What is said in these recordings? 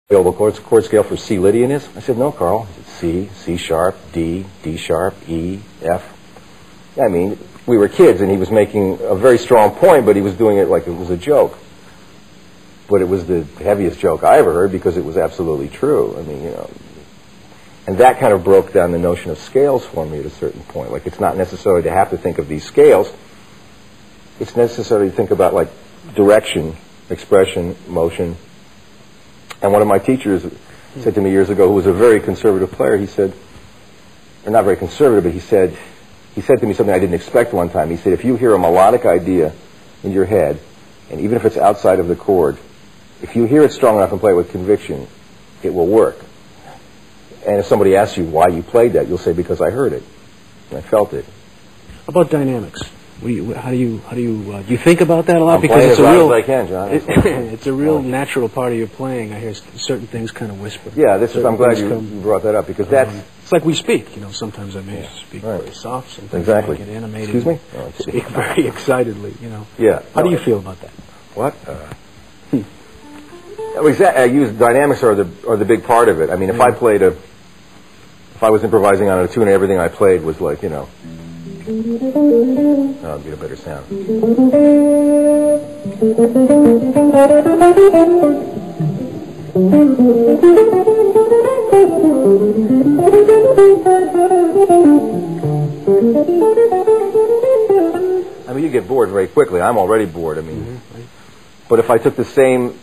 available chord scale for C Lydian is? I said, no, Carl. He said, C, C sharp, D, D sharp, E, F. I mean, we were kids, and he was making a very strong point, but he was doing it like it was a joke. But it was the heaviest joke I ever heard because it was absolutely true. I mean, you know, and that kind of broke down the notion of scales for me at a certain point. Like, it's not necessary to have to think of these scales. It's necessary to think about, like, direction, expression, motion. And one of my teachers said to me years ago, who was a very conservative player, he said, or not very conservative, but he said to me something I didn't expect one time. He said, if you hear a melodic idea in your head, and even if it's outside of the chord, if you hear it strong enough and play it with conviction, it will work. And if somebody asks you why you played that, you'll say, because I heard it, and I felt it. How about dynamics? Do you think about that a lot? I'm because it's as a real, loud as I can, John. it's a real natural part of your playing. I hear certain things kind of whisper. Yeah, I'm glad you brought that up, because that's... It's like we speak, you know, sometimes I may speak very soft, sometimes I get animated. Excuse me? Speak very excitedly, you know. Yeah. How do you feel about that? What? I use dynamics are the big part of it. I mean, if I was improvising on a tune and everything I played was like, you know, that'd be a better sound. I mean, you get bored very quickly. I'm already bored. I mean, but if I took the same,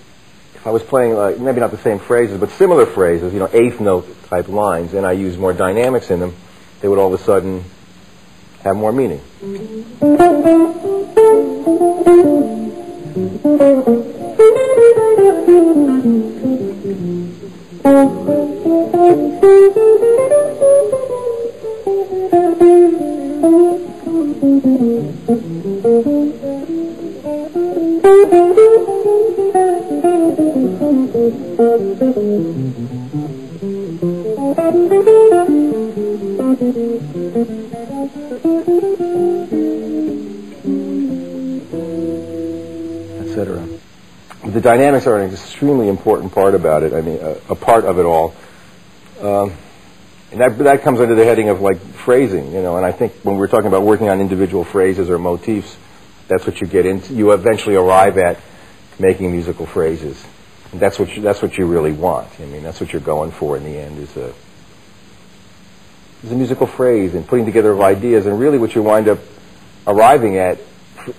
if I was playing, like, maybe not the same phrases, but similar phrases, you know, eighth note type lines, and I used more dynamics in them, they would all of a sudden have more meaning. Etc. The dynamics are an extremely important part about it. I mean, a part of it all, and that comes under the heading of like phrasing, you know. And I think when we're talking about working on individual phrases or motifs, that's what you get into. You eventually arrive at making musical phrases. And that's what you really want. I mean, that's what you're going for in the end is a musical phrase and putting together of ideas. And really, what you wind up arriving at,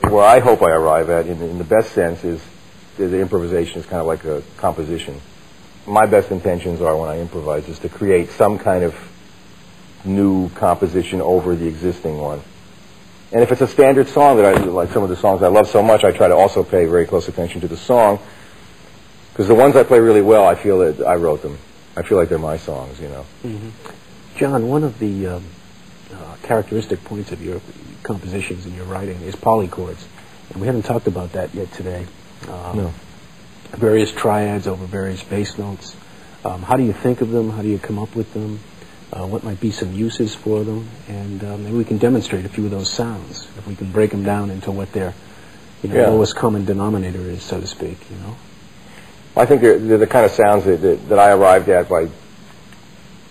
where I hope I arrive at, in the best sense, is the improvisation is kind of like a composition. My best intentions are when I improvise is to create some kind of new composition over the existing one. And if it's a standard song that I like, some of the songs I love so much, I try to also pay very close attention to the song, because the ones I play really well, I feel that I wrote them. I feel like they're my songs, you know. Mm-hmm. John, one of the characteristic points of your compositions and your writing is polychords, and we haven't talked about that yet today. No. Various triads over various bass notes. How do you think of them? How do you come up with them? What might be some uses for them? And maybe we can demonstrate a few of those sounds, if we can break them down into what their lowest common denominator is, so to speak, you know. I think they're the kind of sounds that I arrived at by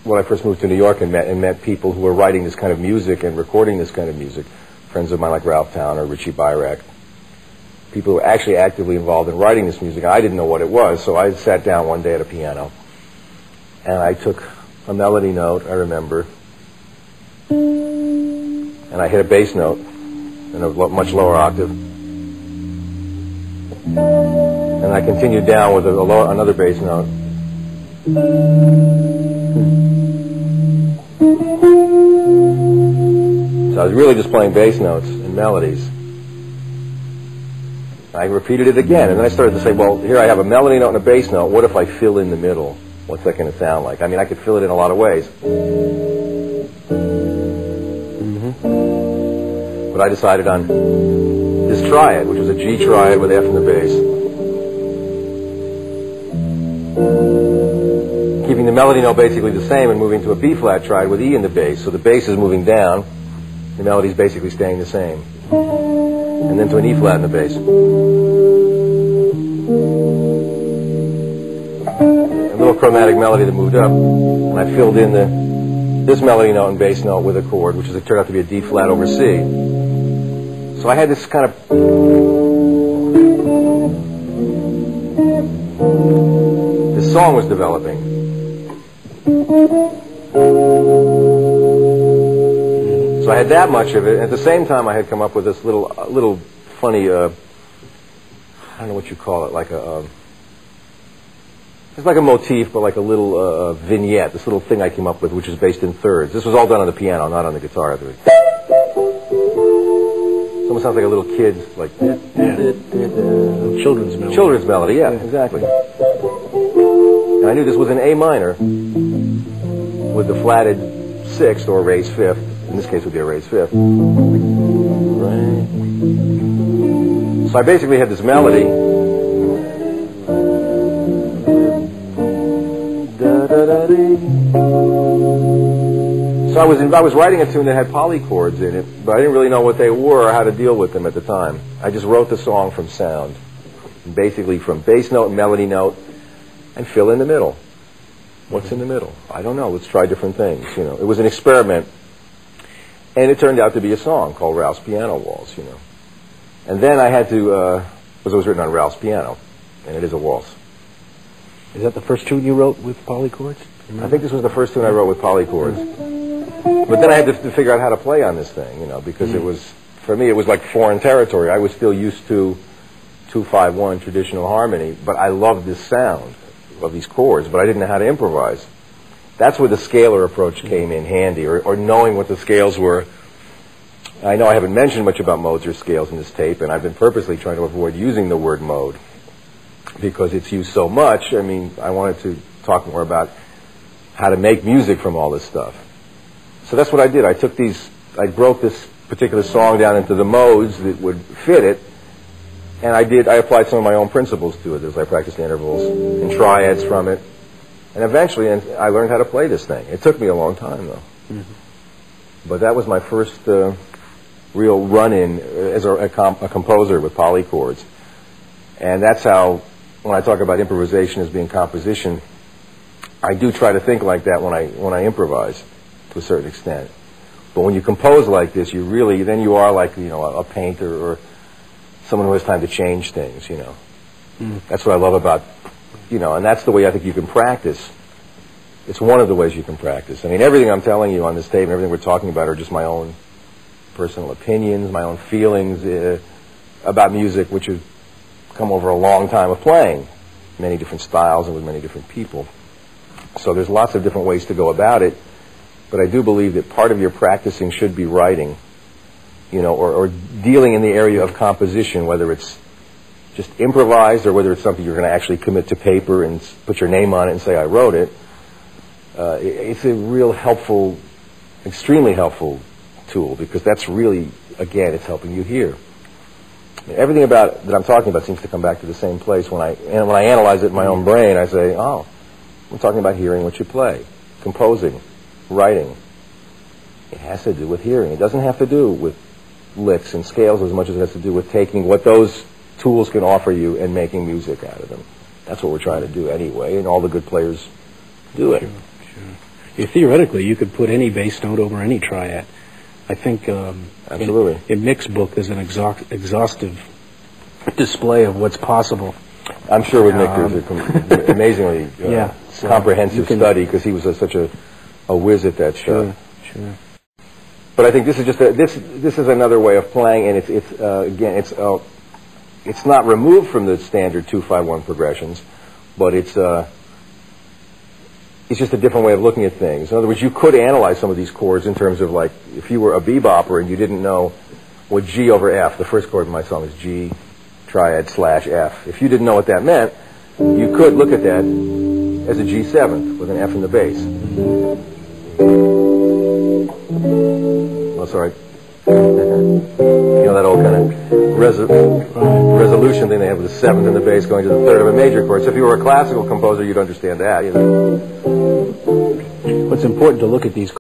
when I first moved to New York and met people who were writing this kind of music and recording this kind of music. Friends of mine like Ralph Towner, Richie Byrack. People who were actually actively involved in writing this music. I didn't know what it was, so I sat down one day at a piano and I took a melody note, I remember, and I hit a bass note in a much lower octave. And I continued down with another bass note. So I was really just playing bass notes and melodies. I repeated it again, and then I started to say, well, here I have a melody note and a bass note. What if I fill in the middle? What's that going to sound like? I mean, I could fill it in a lot of ways. But I decided on this triad, which was a G triad with F in the bass. Keeping the melody note basically the same and moving to a B-flat triad with E in the bass. So the bass is moving down, the melody is basically staying the same. And then to an E-flat in the bass. a little chromatic melody that moved up, and I filled in this melody note and bass note with a chord, which turned out to be a D flat over C. So I had this kind of this song was developing. So I had that much of it. At the same time, I had come up with this little funny, I don't know what you call it, like it's like a motif, but like a little vignette, this little thing I came up with, which is based in thirds. This was all done on the piano, not on the guitar. It almost sounds like a little kid's, like... Yeah. Children's melody. Children's melody, yeah, exactly. And I knew this was an A minor with the flatted sixth or raised fifth. In this case, it would be a raised fifth. Right. So I basically had this melody. So I was writing a tune that had polychords in it, but I didn't really know what they were or how to deal with them at the time. I just wrote the song from sound, basically from bass note and melody note, and fill in the middle. What's in the middle? I don't know. Let's try different things. You know, it was an experiment, and it turned out to be a song called Ralph's Piano Waltz. You know, and then I had to, because it was written on Ralph's piano, and it is a waltz. Is that the first tune you wrote with polychords? I think this was the first tune I wrote with polychords. But then I had to figure out how to play on this thing, you know, because it was, for me, it was like foreign territory. I was still used to 2-5-1 traditional harmony, but I loved this sound of these chords, but I didn't know how to improvise. That's where the scalar approach came in handy, or knowing what the scales were. I know I haven't mentioned much about modes or scales in this tape, and I've been purposely trying to avoid using the word mode because it's used so much. I mean, I wanted to talk more about how to make music from all this stuff. So that's what I did. I broke this particular song down into the modes that would fit it, and I applied some of my own principles to it as I practiced intervals and triads from it. And eventually, I learned how to play this thing. It took me a long time, though. Mm-hmm. But that was my first real run-in as a composer with polychords. And that's how, when I talk about improvisation as being composition, I do try to think like that when I improvise to a certain extent. But when you compose like this, then you are like, you know, a painter or someone who has time to change things, you know. Mm. That's what I love about, you know, and that's the way I think you can practice. It's one of the ways you can practice. I mean, everything I'm telling you on this tape and everything we're talking about are just my own personal opinions, my own feelings about music, which have come over a long time of playing many different styles and with many different people. So there's lots of different ways to go about it, but I do believe that part of your practicing should be writing, you know, or dealing in the area of composition, whether it's just improvised or whether it's something you're going to actually commit to paper and put your name on it and say, I wrote it. It's a real helpful, extremely helpful tool, because that's really, again, it's helping you hear. Everything about that I'm talking about seems to come back to the same place. When I analyze it in my own brain, I say, oh, I'm talking about hearing what you play, composing, writing. It has to do with hearing. It doesn't have to do with licks and scales as much as it has to do with taking what those tools can offer you and making music out of them. That's what we're trying to do anyway, and all the good players do it. Sure. Yeah, theoretically, you could put any bass note over any triad. I think absolutely. In Mick's book, there's an exhaustive display of what's possible. I'm sure with Mick there's an amazingly comprehensive study, because he was such a whiz at that stuff. Sure. But I think this is just this is another way of playing, and it's not removed from the standard 2-5-1 progressions, but it's just a different way of looking at things. In other words, you could analyze some of these chords in terms of, like, if you were a bebopper and you didn't know what G over F, the first chord in my song is G triad / F. If you didn't know what that meant, you could look at that as a G7 with an F in the bass. Oh, sorry. You know that old kind of resolution thing they have with the 7th in the bass going to the 3rd of a major chord. So if you were a classical composer, you'd understand that. You know. What's important to look at these